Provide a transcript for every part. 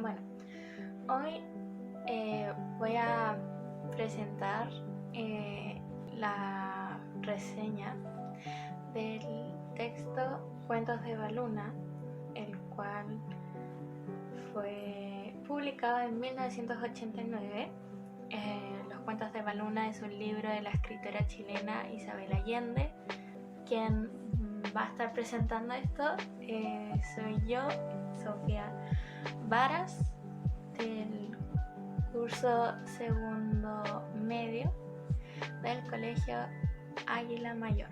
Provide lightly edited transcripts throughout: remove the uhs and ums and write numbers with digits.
Bueno, hoy voy a presentar la reseña del texto Cuentos de Baluna, el cual fue publicado en 1989. Los Cuentos de Baluna es un libro de la escritora chilena Isabel Allende. Quien va a estar presentando esto soy yo, Sofía Varas, del curso segundo medio del Colegio Águila Mayor.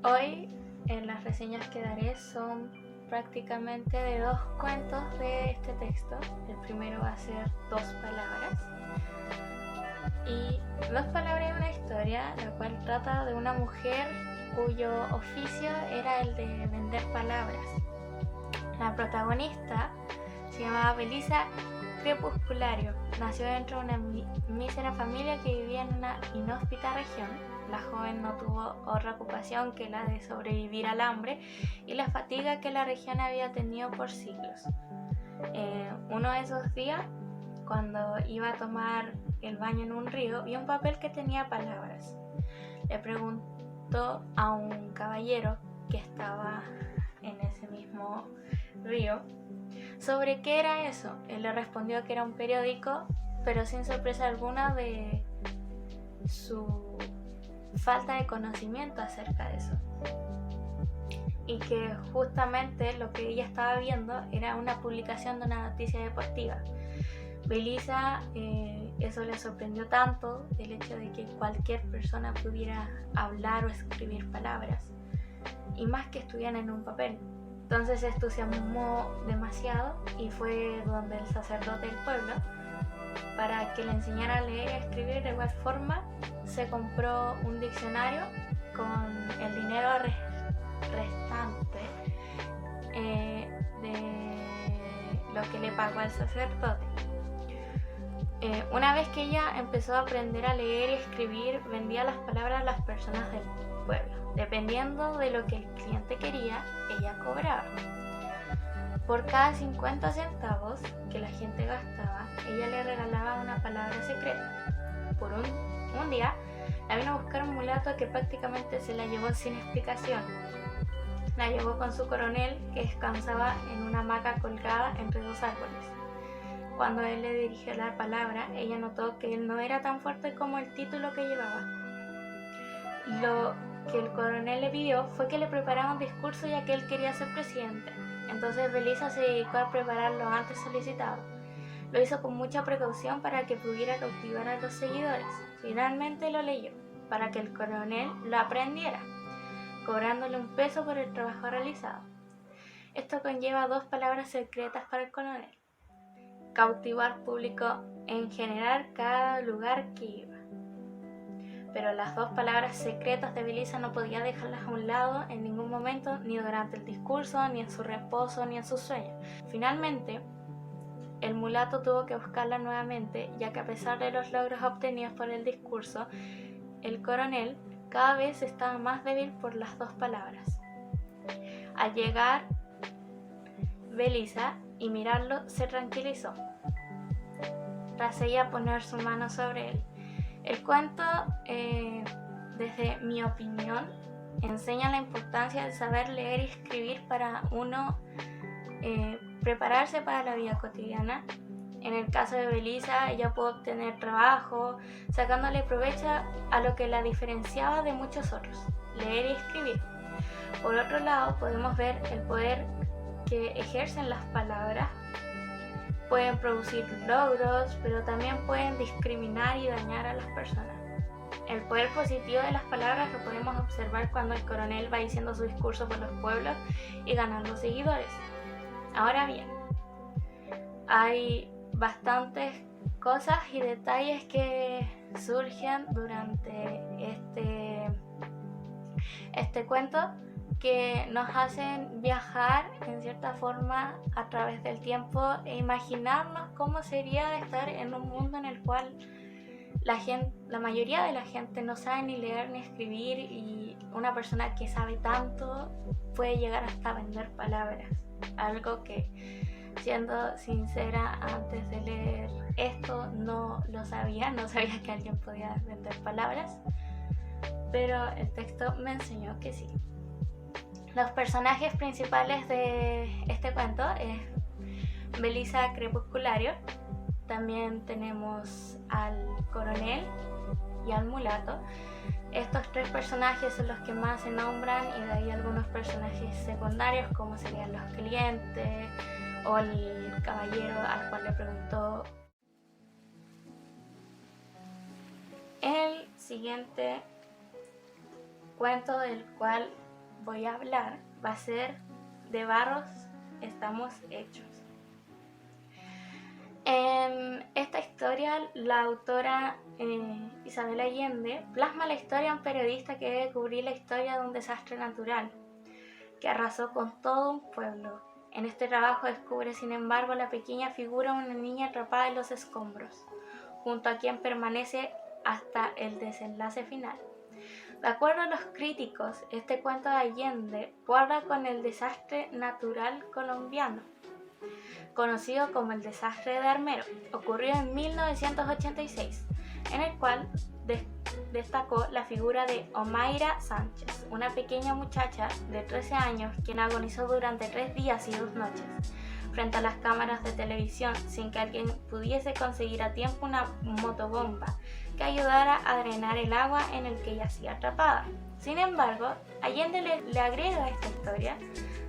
Hoy las reseñas que daré son prácticamente de dos cuentos de este texto. El primero va a ser Dos Palabras. Y Dos Palabras es una historia la cual trata de una mujer cuyo oficio era el de vender palabras. La protagonista se llamaba Belisa Crepusculario. Nació dentro de una mísera familia que vivía en una inhóspita región. La joven no tuvo otra ocupación que la de sobrevivir al hambre y la fatiga que la región había tenido por siglos. Uno de esos días, cuando iba a tomar el baño en un río, vio un papel que tenía palabras. Le preguntó a un caballero que estaba en ese mismo río sobre qué era eso. Él le respondió que era un periódico, pero sin sorpresa alguna de su falta de conocimiento acerca de eso, y que justamente lo que ella estaba viendo era una publicación de una noticia deportiva. Belisa eso le sorprendió tanto, el hecho de que cualquier persona pudiera hablar o escribir palabras, y más que estuvieran en un papel. Entonces se entusiasmó demasiado y fue donde el sacerdote del pueblo para que le enseñara a leer y a escribir. De igual forma se compró un diccionario con el dinero restante de lo que le pagó al sacerdote. Una vez que ella empezó a aprender a leer y escribir, vendía las palabras a las personas del pueblo. Dependiendo de lo que el cliente quería, ella cobraba. Por cada 50 centavos que la gente gastaba, ella le regalaba una palabra secreta. Por un día, la vino a buscar un mulato que prácticamente se la llevó sin explicación. La llevó con su coronel, que descansaba en una hamaca colgada entre dos árboles. Cuando él le dirigió la palabra, ella notó que él no era tan fuerte como el título que llevaba. Lo que el coronel le pidió fue que le preparara un discurso, ya que él quería ser presidente. Entonces Belisa se dedicó a preparar lo antes solicitado. Lo hizo con mucha precaución para que pudiera cautivar a los seguidores. Finalmente lo leyó, para que el coronel lo aprendiera, cobrándole un peso por el trabajo realizado. Esto conlleva dos palabras secretas para el coronel: cautivar público en general cada lugar que iba. Pero las dos palabras secretas de Belisa no podía dejarlas a un lado en ningún momento, ni durante el discurso, ni en su reposo, ni en sus sueños. Finalmente, el mulato tuvo que buscarla nuevamente, ya que a pesar de los logros obtenidos por el discurso, el coronel cada vez estaba más débil por las dos palabras. Al llegar Belisa y mirarlo, se tranquilizó, tras ella poner su mano sobre él. El cuento, desde mi opinión, enseña la importancia de saber leer y escribir para uno prepararse para la vida cotidiana. En el caso de Belisa, ella pudo obtener trabajo, sacándole provecho a lo que la diferenciaba de muchos otros: leer y escribir. Por otro lado, podemos ver el poder que ejercen las palabras. Pueden producir logros, pero también pueden discriminar y dañar a las personas. El poder positivo de las palabras lo podemos observar cuando el coronel va diciendo su discurso por los pueblos y ganando seguidores. Ahora bien, hay bastantes cosas y detalles que surgen durante este cuento que nos hacen viajar en cierta forma a través del tiempo e imaginarnos cómo sería estar en un mundo en el cual la mayoría de la gente no sabe ni leer ni escribir, y una persona que sabe tanto puede llegar hasta vender palabras. algo que, siendo sincera, antes de leer esto no lo sabía, no sabía que alguien podía vender palabras, pero el texto me enseñó que sí. Los personajes principales de este cuento es Belisa Crepusculario, también tenemos al coronel y al mulato. Estos tres personajes son los que más se nombran, y de ahí algunos personajes secundarios como serían los clientes o el caballero al cual le preguntó. El siguiente cuento del cual voy a hablar va a ser De barros estamos hechos. En esta historia, la autora Isabel Allende plasma la historia de un periodista que debe cubrir la historia de un desastre natural que arrasó con todo un pueblo. En este trabajo descubre, sin embargo, la pequeña figura de una niña atrapada en los escombros, junto a quien permanece hasta el desenlace final. De acuerdo a los críticos, este cuento de Allende guarda con el desastre natural colombiano, conocido como el desastre de Armero, ocurrido en 1986, en el cual destacó la figura de Omaira Sánchez, una pequeña muchacha de 13 años quien agonizó durante 3 días y 2 noches frente a las cámaras de televisión sin que alguien pudiese conseguir a tiempo una motobomba que ayudara a drenar el agua en el que yacía atrapada. Sin embargo, Allende le agrega a esta historia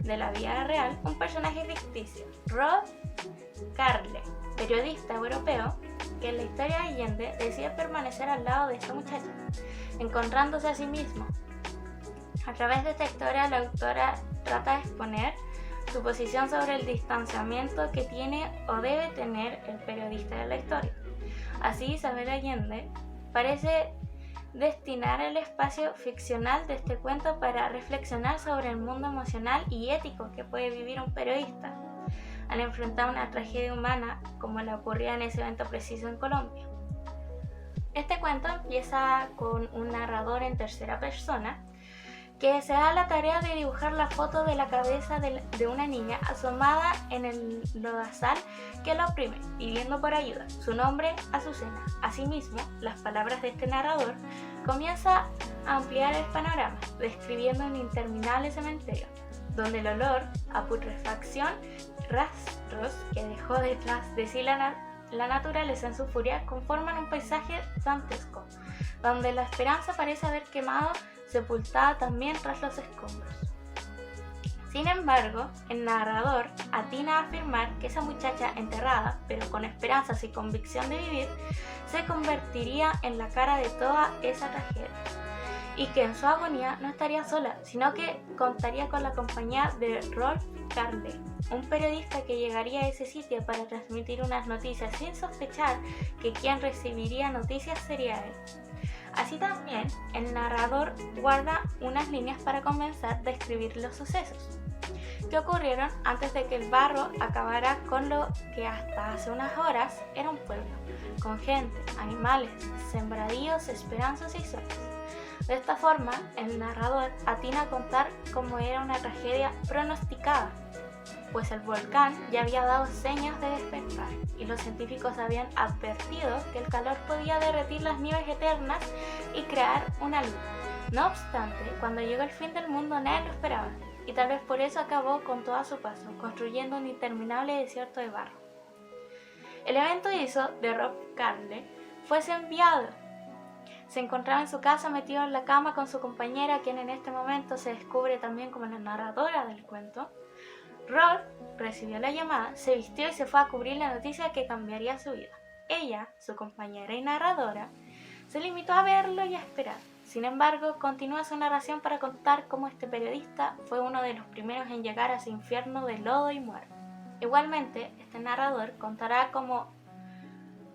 de la vida real un personaje ficticio, Rolf Karle, periodista europeo que en la historia de Allende decide permanecer al lado de esta muchacha, encontrándose a sí mismo. A través de esta historia, la autora trata de exponer su posición sobre el distanciamiento que tiene o debe tener el periodista de la historia. Así, Isabel Allende parece destinar el espacio ficcional de este cuento para reflexionar sobre el mundo emocional y ético que puede vivir un periodista al enfrentar una tragedia humana como la ocurrida en ese evento preciso en Colombia. Este cuento empieza con un narrador en tercera persona que se da la tarea de dibujar la foto de la cabeza de una niña asomada en el lodazal que la oprime, pidiendo por ayuda. Su nombre, Azucena. Asimismo, las palabras de este narrador comienza a ampliar el panorama, describiendo un interminable cementerio, donde el olor a putrefacción, rastros que dejó detrás de sí la naturaleza en su furia, conforman un paisaje dantesco, donde la esperanza parece haber quemado, sepultada también tras los escombros. Sin embargo, el narrador atina a afirmar que esa muchacha enterrada, pero con esperanzas y convicción de vivir, se convertiría en la cara de toda esa tragedia, y que en su agonía no estaría sola, sino que contaría con la compañía de Rolf Karle, un periodista que llegaría a ese sitio para transmitir unas noticias sin sospechar que quien recibiría noticias sería él. Así también, el narrador guarda unas líneas para comenzar a describir los sucesos que ocurrieron antes de que el barro acabara con lo que hasta hace unas horas era un pueblo, con gente, animales, sembradíos, esperanzas y sueños. De esta forma, el narrador atina a contar cómo era una tragedia pronosticada, pues el volcán ya había dado señas de despertar y los científicos habían advertido que el calor podía derretir las nieves eternas y crear una luz. No obstante, cuando llegó el fin del mundo nadie lo esperaba, y tal vez por eso acabó con todo a su paso, construyendo un interminable desierto de barro. El evento hizo de Rolf Karle fuese enviado. Se encontraba en su casa metido en la cama con su compañera, quien en este momento se descubre también como la narradora del cuento. Rolf recibió la llamada, se vistió y se fue a cubrir la noticia que cambiaría su vida. Ella, su compañera y narradora, se limitó a verlo y a esperar. Sin embargo, continúa su narración para contar cómo este periodista fue uno de los primeros en llegar a ese infierno de lodo y muerte. Igualmente, este narrador contará cómo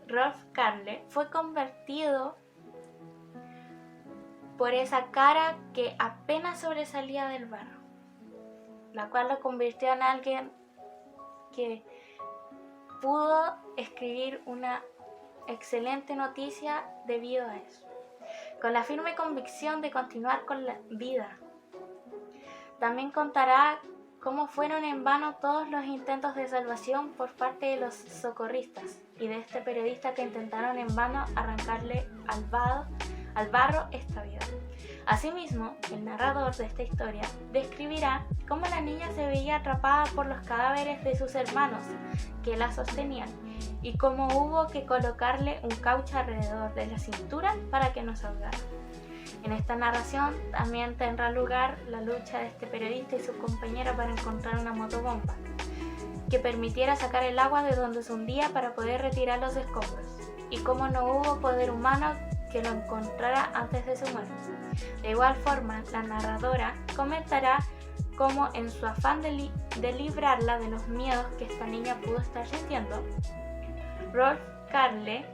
Rolf Karle fue convertido por esa cara que apenas sobresalía del barro, la cual lo convirtió en alguien que pudo escribir una excelente noticia debido a eso, con la firme convicción de continuar con la vida. También contará cómo fueron en vano todos los intentos de salvación por parte de los socorristas y de este periodista que intentaron en vano arrancarle al barro esta vida. Asimismo, el narrador de esta historia describirá cómo la niña se veía atrapada por los cadáveres de sus hermanos que la sostenían y cómo hubo que colocarle un caucho alrededor de la cintura para que no se ahogara. En esta narración también tendrá lugar la lucha de este periodista y su compañera para encontrar una motobomba que permitiera sacar el agua de donde se hundía para poder retirar los escombros, y cómo no hubo poder humano que lo encontrara antes de su muerte. De igual forma, la narradora comentará cómo en su afán de librarla de los miedos que esta niña pudo estar sintiendo, Rolf Karle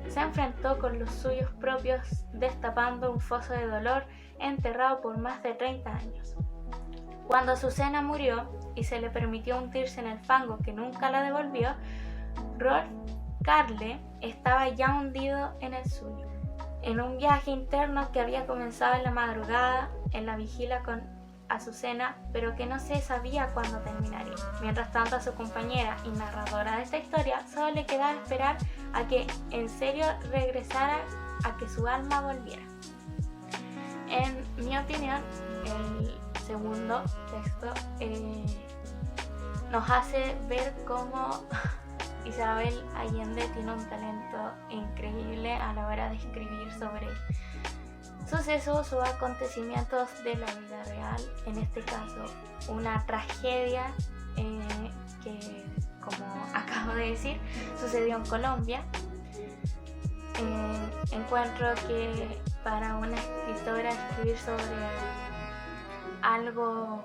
se enfrentó con los suyos propios, destapando un foso de dolor enterrado por más de 30 años. Cuando Azucena murió y se le permitió hundirse en el fango que nunca la devolvió, Rolf Karle estaba ya hundido en el suyo, en un viaje interno que había comenzado en la madrugada, en la vigilia con Azucena, pero que no se sabía cuándo terminaría. Mientras tanto, a su compañera y narradora de esta historia solo le quedaba esperar a que en serio regresara, a que su alma volviera. En mi opinión, el segundo texto nos hace ver cómo Isabel Allende tiene un talento increíble a la hora de escribir sobre sucesos o acontecimientos de la vida real, en este caso una tragedia que, como acabo de decir, sucedió en Colombia. Encuentro que para una escritora escribir sobre algo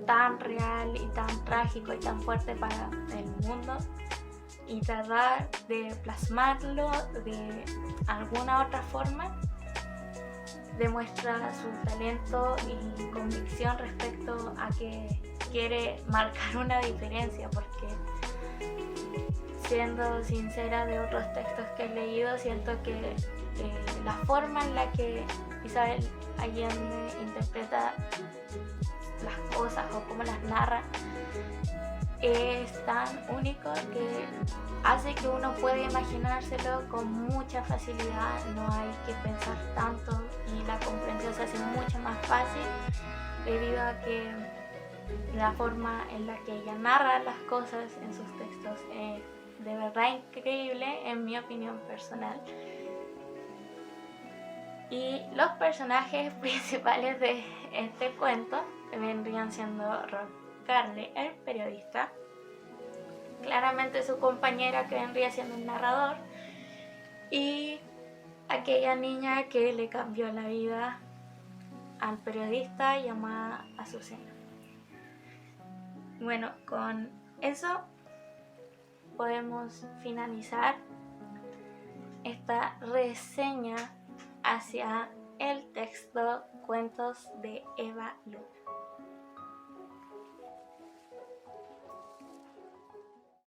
tan real y tan trágico y tan fuerte para el mundo y tratar de plasmarlo de alguna otra forma, demuestra su talento y convicción respecto a que quiere marcar una diferencia, porque siendo sincera, de otros textos que he leído, siento que la forma en la que Isabel Allende interpreta las cosas o cómo las narra es tan único que hace que uno pueda imaginárselo con mucha facilidad, no hay que pensar tanto y la comprensión se hace mucho más fácil debido a que la forma en la que ella narra las cosas en sus textos es de verdad increíble, en mi opinión personal. Y los personajes principales de este cuento vendrían siendo Rolf Karle, el periodista, claramente su compañera, que vendría siendo un narrador, y aquella niña que le cambió la vida al periodista, llamada Azucena. Bueno, con eso podemos finalizar esta reseña hacia el texto Cuentos de Eva Luna.